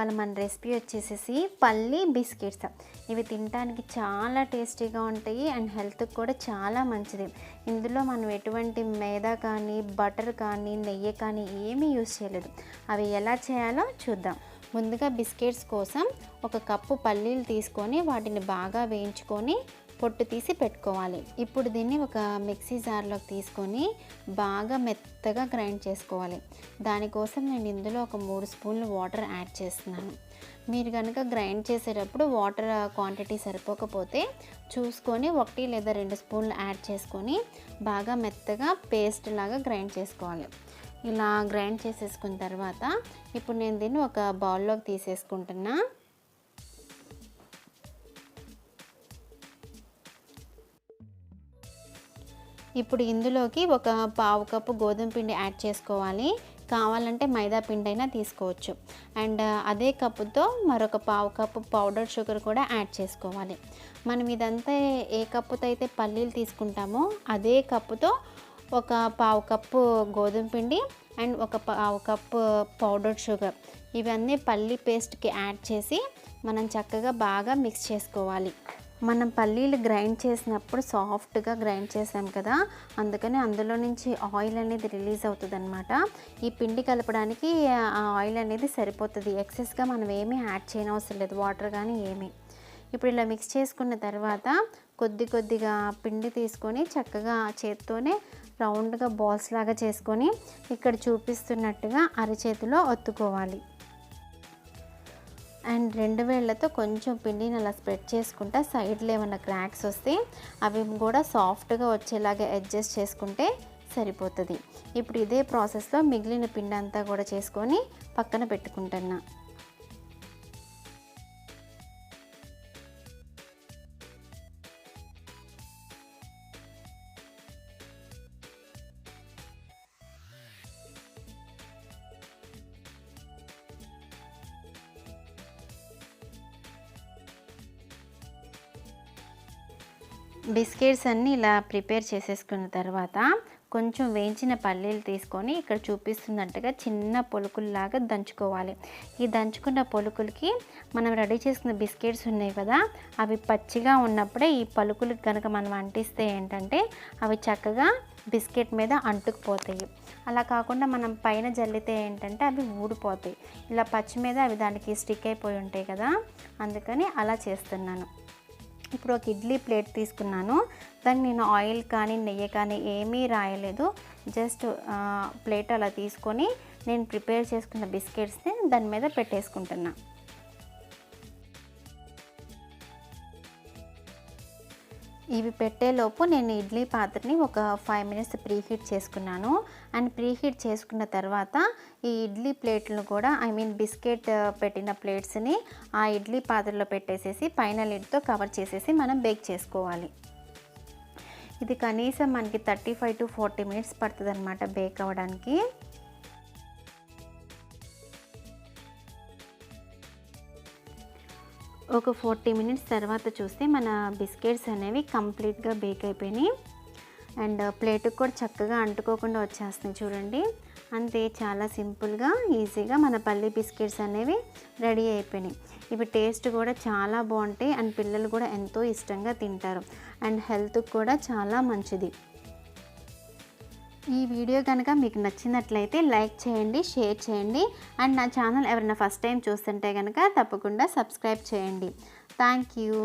ఇవాళ మన రెసిపీ వచ్చేసేసి పల్లి బిస్కెట్స్. ఇవి తినడానికి చాలా టేస్టీగా ఉంటాయి అండ్ హెల్త్కి కూడా చాలా మంచిది. ఇందులో మనం ఎటువంటి మైదా కానీ బటర్ కానీ నెయ్యి కానీ ఏమీ యూజ్ చేయలేదు. అవి ఎలా చేయాలో చూద్దాం. ముందుగా బిస్కెట్స్ కోసం ఒక కప్పు పల్లీలు తీసుకొని వాటిని బాగా వేయించుకొని పొట్టు తీసి పెట్టుకోవాలి. ఇప్పుడు దీన్ని ఒక మిక్సీ జార్లోకి తీసుకొని బాగా మెత్తగా గ్రైండ్ చేసుకోవాలి. దానికోసం నేను ఇందులో ఒక 3 స్పూన్లు వాటర్ యాడ్ చేస్తున్నాను. మీరు కనుక గ్రైండ్ చేసేటప్పుడు వాటర్ క్వాంటిటీ సరిపోకపోతే చూసుకొని 1 లేదా 2 స్పూన్లు యాడ్ చేసుకొని బాగా మెత్తగా పేస్ట్ లాగా గ్రైండ్ చేసుకోవాలి. ఇలా గ్రైండ్ చేసేసుకున్న తర్వాత ఇప్పుడు నేను దీన్ని ఒక బౌల్లోకి తీసేసుకుంటున్నా. ఇప్పుడు ఇందులోకి ఒక పావు కప్పు గోధుమ పిండి యాడ్ చేసుకోవాలి. కావాలంటే మైదా పిండి అయినా తీసుకోవచ్చు. అండ్ అదే కప్పుతో మరొక పావు కప్పు పౌడర్ షుగర్ కూడా యాడ్ చేసుకోవాలి. మనం ఇదంతా ఏ కప్పుతో అయితే పల్లీలు తీసుకుంటామో అదే కప్పుతో ఒక పావు కప్పు గోధుమ పిండి అండ్ ఒక పావు కప్పు పౌడర్ షుగర్ ఇవన్నీ పల్లీ పేస్ట్కి యాడ్ చేసి మనం చక్కగా బాగా మిక్స్ చేసుకోవాలి. మనం పల్లీలు గ్రైండ్ చేసినప్పుడు సాఫ్ట్గా గ్రైండ్ చేసాం కదా, అందుకని అందులో నుంచి ఆయిల్ అనేది రిలీజ్ అవుతుంది అనమాట. ఈ పిండి కలపడానికి ఆ ఆయిల్ అనేది సరిపోతుంది. ఎక్సెస్గా మనం ఏమీ యాడ్ చేయనవసరం లేదు, వాటర్ కానీ ఏమీ. ఇప్పుడు ఇలా మిక్స్ చేసుకున్న తర్వాత కొద్దిగా పిండి తీసుకొని చక్కగా చేత్తోనే రౌండ్గా బాల్స్ లాగా చేసుకొని ఇక్కడ చూపిస్తున్నట్టుగా అరచేతిలో ఒత్తుకోవాలి. అండ్ 2 వేళ్ళతో కొంచెం పిండిని అలా స్ప్రెడ్ చేసుకుంటా సైడ్లో ఏమైనా క్రాక్స్ వస్తే అవి కూడా సాఫ్ట్గా వచ్చేలాగా అడ్జస్ట్ చేసుకుంటే సరిపోతుంది. ఇప్పుడు ఇదే ప్రాసెస్లో మిగిలిన పిండి అంతా కూడా చేసుకొని పక్కన పెట్టుకుంటున్నా. బిస్కెట్స్ అన్నీ ఇలా ప్రిపేర్ చేసేసుకున్న తర్వాత కొంచెం వేయించిన పల్లీలు తీసుకొని ఇక్కడ చూపిస్తున్నట్టుగా చిన్న పొలుకుల్లాగా దంచుకోవాలి. ఈ దంచుకున్న పొలుకులకి మనం రెడీ చేసుకున్న బిస్కెట్స్ ఉన్నాయి కదా, అవి పచ్చిగా ఉన్నప్పుడే ఈ పలుకులకి కనుక మనం అంటిస్తే ఏంటంటే అవి చక్కగా బిస్కెట్ మీద అంటుకుపోతాయి. అలా కాకుండా మనం పైన జల్లితే ఏంటంటే అవి ఊడిపోతాయి. ఇలా పచ్చి మీద అవి దానికి స్టిక్ అయిపోయి ఉంటాయి కదా, అందుకని అలా చేస్తున్నాను. ఇప్పుడు ఒక ఇడ్లీ ప్లేట్ తీసుకున్నాను. దాన్ని నేను ఆయిల్ కానీ నెయ్యి కానీ ఏమీ రాయలేదు. జస్ట్ ప్లేట్ అలా తీసుకొని నేను ప్రిపేర్ చేసుకున్న బిస్కెట్స్ని దాని మీద పెట్టేసుకుంటున్నా. ఇవి పెట్టేలోపు నేను ఇడ్లీ పాత్రని ఒక 5 మినిట్స్ ప్రీహీట్ చేసుకున్నాను. అండ్ ప్రీహీట్ చేసుకున్న తర్వాత ఈ ఇడ్లీ ప్లేట్లను కూడా బిస్కెట్ పెట్టిన ప్లేట్స్ని ఆ ఇడ్లీ పాత్రలో పెట్టేసేసి పైన లిడ్తో కవర్ చేసేసి మనం బేక్ చేసుకోవాలి. ఇది కనీసం మనకి 35 to 40 మినిట్స్ పడుతుంది అనమాట బేక్ అవ్వడానికి. ఒక 40 మినిట్స్ తర్వాత చూస్తే మన బిస్కెట్స్ అనేవి కంప్లీట్గా బేక్ అయిపోయినాయి. అండ్ ప్లేట్కి కూడా చక్కగా అంటుకోకుండా వచ్చేస్తున్నాయి చూడండి. అంతే, చాలా సింపుల్గా ఈజీగా మన పల్లి బిస్కెట్స్ అనేవి రెడీ అయిపోయినాయి. ఇవి టేస్ట్ కూడా చాలా బాగుంటాయి అండ్ పిల్లలు కూడా ఎంతో ఇష్టంగా తింటారు అండ్ హెల్త్కి కూడా చాలా మంచిది. ఈ వీడియో కనుక మీకు నచ్చినట్లయితే లైక్ చేయండి, షేర్ చేయండి అండ్ నా ఛానల్ ఎవరైనా ఫస్ట్ టైం చూస్తుంటే కనుక తప్పకుండా సబ్స్క్రైబ్ చేయండి. Thank you.